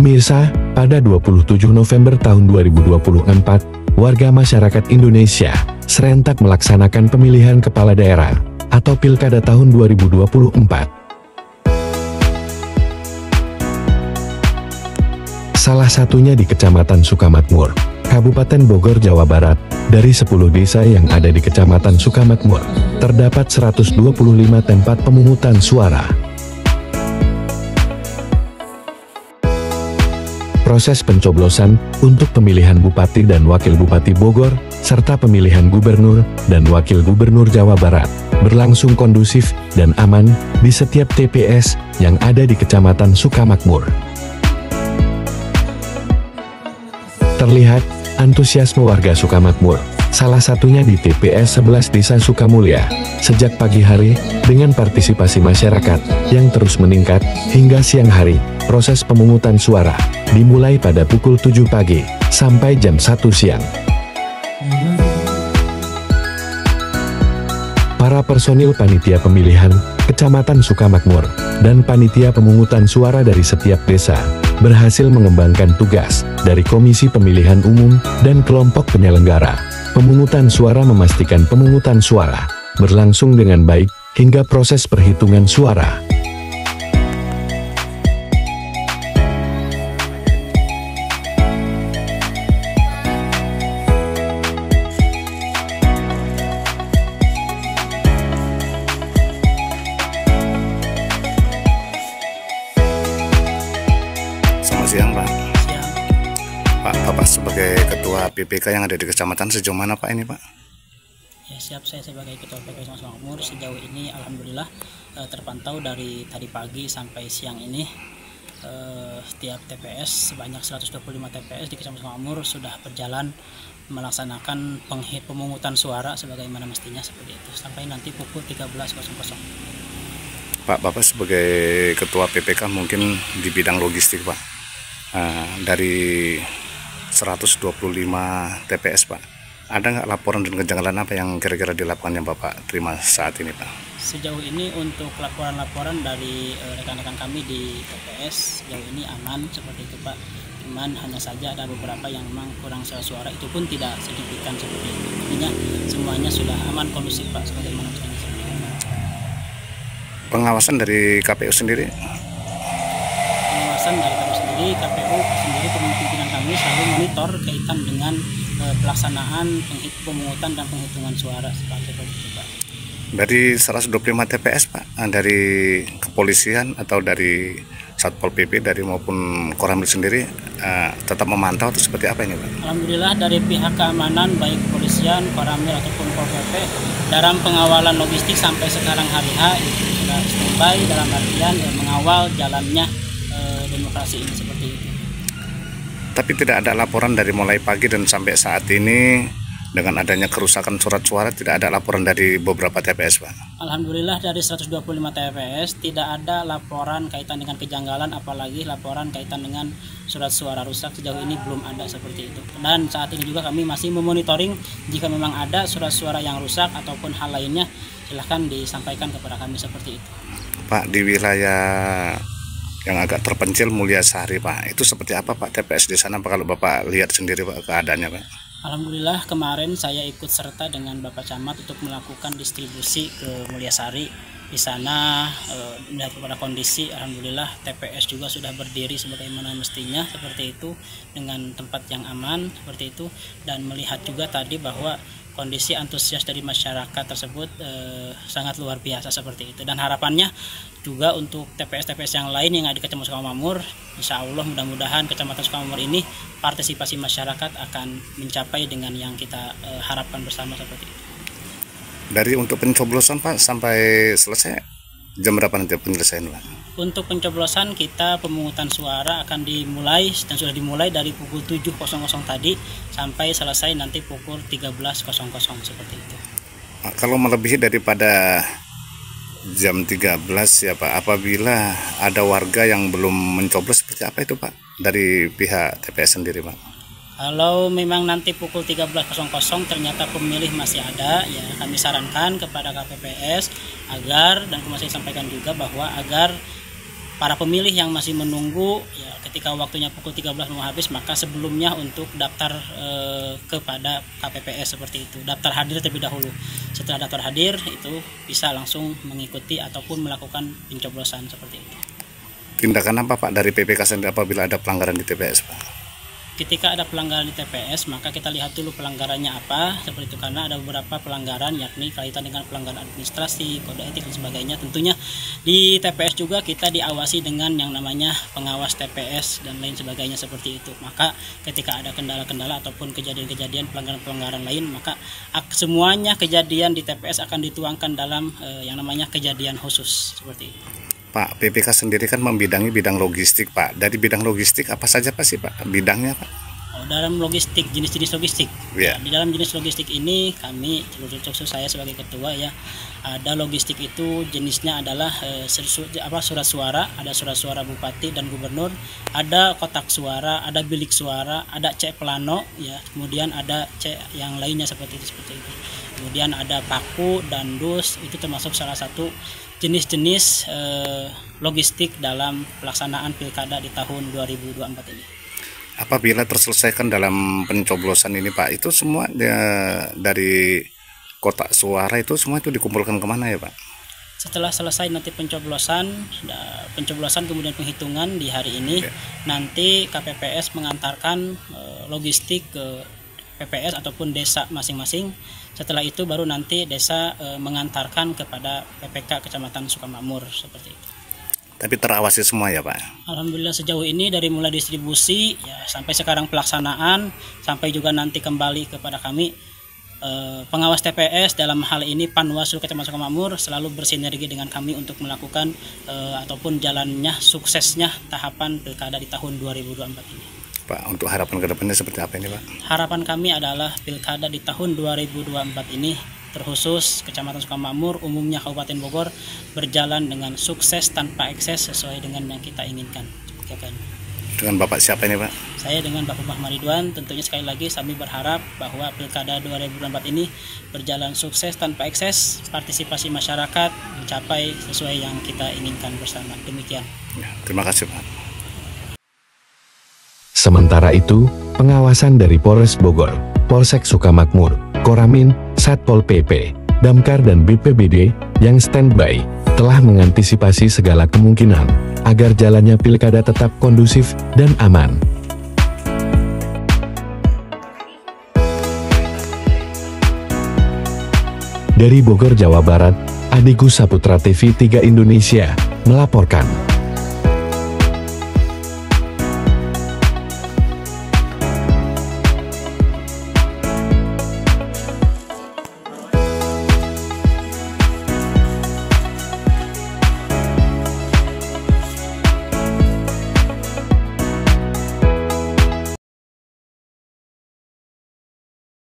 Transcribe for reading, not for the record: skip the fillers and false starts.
Pemirsa, pada 27 November tahun 2024, warga masyarakat Indonesia serentak melaksanakan pemilihan kepala daerah atau Pilkada tahun 2024. Salah satunya di Kecamatan Sukamakmur, Kabupaten Bogor, Jawa Barat. Dari 10 desa yang ada di Kecamatan Sukamakmur, terdapat 125 tempat pemungutan suara. Proses pencoblosan untuk pemilihan Bupati dan Wakil Bupati Bogor, serta pemilihan Gubernur dan Wakil Gubernur Jawa Barat, berlangsung kondusif dan aman di setiap TPS yang ada di Kecamatan Sukamakmur. Terlihat antusiasme warga Sukamakmur, salah satunya di TPS 11 Desa Sukamulya, sejak pagi hari, dengan partisipasi masyarakat yang terus meningkat hingga siang hari. Proses pemungutan suara dimulai pada pukul 7 pagi sampai jam 1 siang. Para personil panitia pemilihan Kecamatan Sukamakmur dan panitia pemungutan suara dari setiap desa berhasil mengembangkan tugas dari Komisi Pemilihan Umum dan kelompok penyelenggara. Pemungutan suara memastikan pemungutan suara berlangsung dengan baik hingga proses perhitungan suara. Selamat siang, Pak. Siang. Pak, Bapak sebagai Ketua PPK yang ada di Kecamatan sejauh mana Pak ini, Pak? Ya, siap. Saya sebagai Ketua PPK Sukamakmur sejauh ini alhamdulillah terpantau dari tadi pagi sampai siang ini setiap TPS sebanyak 125 TPS di Kecamatan Sukamakmur sudah berjalan melaksanakan pemungutan suara sebagaimana mestinya seperti itu sampai nanti pukul 13.00. Pak, Bapak sebagai Ketua PPK mungkin di bidang logistik, Pak. Dari 125 TPS, Pak, ada nggak laporan dan kejanggalan apa yang kira-kira dilakukan yang Bapak terima saat ini, Pak? Sejauh ini untuk laporan-laporan dari rekan-rekan kami di TPS sejauh ini aman seperti itu, Pak. Cuman hanya saja ada beberapa yang memang kurang suara, itu pun tidak signifikan seperti itu. Intinya semuanya sudah aman, kondusif, Pak, sebagaimana mestinya. Pengawasan dari KPU sendiri? Pengawasan dari kami sendiri, KPU sendiri, pimpinan kami selalu monitor kaitan dengan pelaksanaan pemungutan dan penghitungan suara seperti itu, Pak. Dari 125 TPS, Pak, dari kepolisian atau dari Satpol PP dari maupun Koramil sendiri tetap memantau atau seperti apa ini, Pak? Alhamdulillah dari pihak keamanan baik kepolisian, Koramil ataupun Pol PP dalam pengawalan logistik sampai sekarang hari H itu sudah standby dalam artian mengawal jalannya demokrasi ini seperti itu. Tapi tidak ada laporan dari mulai pagi dan sampai saat ini dengan adanya kerusakan surat suara, tidak ada laporan dari beberapa TPS, Pak? Alhamdulillah dari 125 TPS tidak ada laporan kaitan dengan kejanggalan, apalagi laporan kaitan dengan surat suara rusak. Sejauh ini belum ada seperti itu. Dan saat ini juga kami masih memonitoring jika memang ada surat suara yang rusak ataupun hal lainnya, silahkan disampaikan kepada kami seperti itu. Pak, di wilayah yang agak terpencil Mulyasari, Pak, itu seperti apa, Pak, TPS di sana, Pak, kalau Bapak lihat sendiri, Pak, keadaannya, Pak? Alhamdulillah kemarin saya ikut serta dengan Bapak Camat untuk melakukan distribusi ke Mulyasari. Di sana daripada kondisi alhamdulillah TPS juga sudah berdiri sebagaimana mestinya seperti itu dengan tempat yang aman seperti itu, dan melihat juga tadi bahwa kondisi antusias dari masyarakat tersebut sangat luar biasa seperti itu, dan harapannya juga untuk TPS-TPS yang lain yang ada di Kecamatan Sukamakmur, insya Allah mudah-mudahan Kecamatan Sukamakmur ini partisipasi masyarakat akan mencapai dengan yang kita harapkan bersama seperti itu. Dari untuk pencoblosan, Pak, sampai selesai jam berapa nanti penyelesaian, Pak? Untuk pencoblosan kita pemungutan suara akan dimulai dan sudah dimulai dari pukul 7.00 tadi sampai selesai nanti pukul 13.00 seperti itu. Pak, kalau melebihi daripada jam 13 ya, Pak, apabila ada warga yang belum mencoblos seperti apa itu, Pak, dari pihak TPS sendiri, Pak? Kalau memang nanti pukul 13.00 ternyata pemilih masih ada, ya kami sarankan kepada KPPS agar, dan masih sampaikan juga bahwa agar para pemilih yang masih menunggu, ya ketika waktunya pukul 13 mau habis, maka sebelumnya untuk daftar kepada KPPS seperti itu, daftar hadir terlebih dahulu. Setelah daftar hadir itu bisa langsung mengikuti ataupun melakukan pencoblosan seperti itu. Tindakan apa Pak dari PPK sendiri apabila ada pelanggaran di TPS Pak? Ketika ada pelanggaran di TPS, maka kita lihat dulu pelanggarannya apa, seperti itu, karena ada beberapa pelanggaran, yakni kaitan dengan pelanggaran administrasi, kode etik dan sebagainya. Tentunya di TPS juga kita diawasi dengan yang namanya pengawas TPS dan lain sebagainya seperti itu. Maka ketika ada kendala-kendala ataupun kejadian-kejadian pelanggaran-pelanggaran lain, maka semuanya kejadian di TPS akan dituangkan dalam yang namanya kejadian khusus seperti itu. Pak, PPK sendiri kan membidangi bidang logistik Pak. Dari bidang logistik apa saja Pak sih Pak bidangnya Pak? Dalam logistik, jenis-jenis logistik. Yeah. Di dalam jenis logistik ini kami, khusus saya sebagai ketua ya, ada logistik itu jenisnya adalah surat suara, ada surat suara bupati dan gubernur, ada kotak suara, ada bilik suara, ada C plano ya, kemudian ada C yang lainnya seperti itu. Kemudian ada paku dan dus, itu termasuk salah satu jenis-jenis logistik dalam pelaksanaan pilkada di tahun 2024 ini. Apabila terselesaikan dalam pencoblosan ini Pak, itu semua dari kotak suara itu semua itu dikumpulkan kemana ya Pak? Setelah selesai nanti pencoblosan kemudian penghitungan di hari ini, nanti KPPS mengantarkan logistik ke PPS ataupun desa masing-masing. Setelah itu baru nanti desa mengantarkan kepada PPK Kecamatan Sukamakmur seperti itu. Tapi terawasi semua ya Pak? Alhamdulillah sejauh ini dari mulai distribusi ya, sampai sekarang pelaksanaan, sampai juga nanti kembali kepada kami, pengawas TPS dalam hal ini Panwaslu Kecamatan Sukamakmur selalu bersinergi dengan kami untuk melakukan ataupun jalannya suksesnya tahapan pilkada di tahun 2024 ini. Pak, untuk harapan kedepannya seperti apa ini Pak? Harapan kami adalah pilkada di tahun 2024 ini, terkhusus Kecamatan Sukamakmur, umumnya Kabupaten Bogor, berjalan dengan sukses tanpa ekses sesuai dengan yang kita inginkan. Dengan Bapak siapa ini Pak? Saya dengan Bapak Muhammad Ridwan. Tentunya sekali lagi kami berharap bahwa pilkada 2024 ini berjalan sukses tanpa ekses, partisipasi masyarakat mencapai sesuai yang kita inginkan bersama. Demikian. Ya, terima kasih Pak. Sementara itu, pengawasan dari Polres Bogor, Polsek Sukamakmur, Koramil, Satpol PP, Damkar dan BPBD yang standby telah mengantisipasi segala kemungkinan agar jalannya pilkada tetap kondusif dan aman. Dari Bogor, Jawa Barat, Adigus Saputra TV 3 Indonesia melaporkan.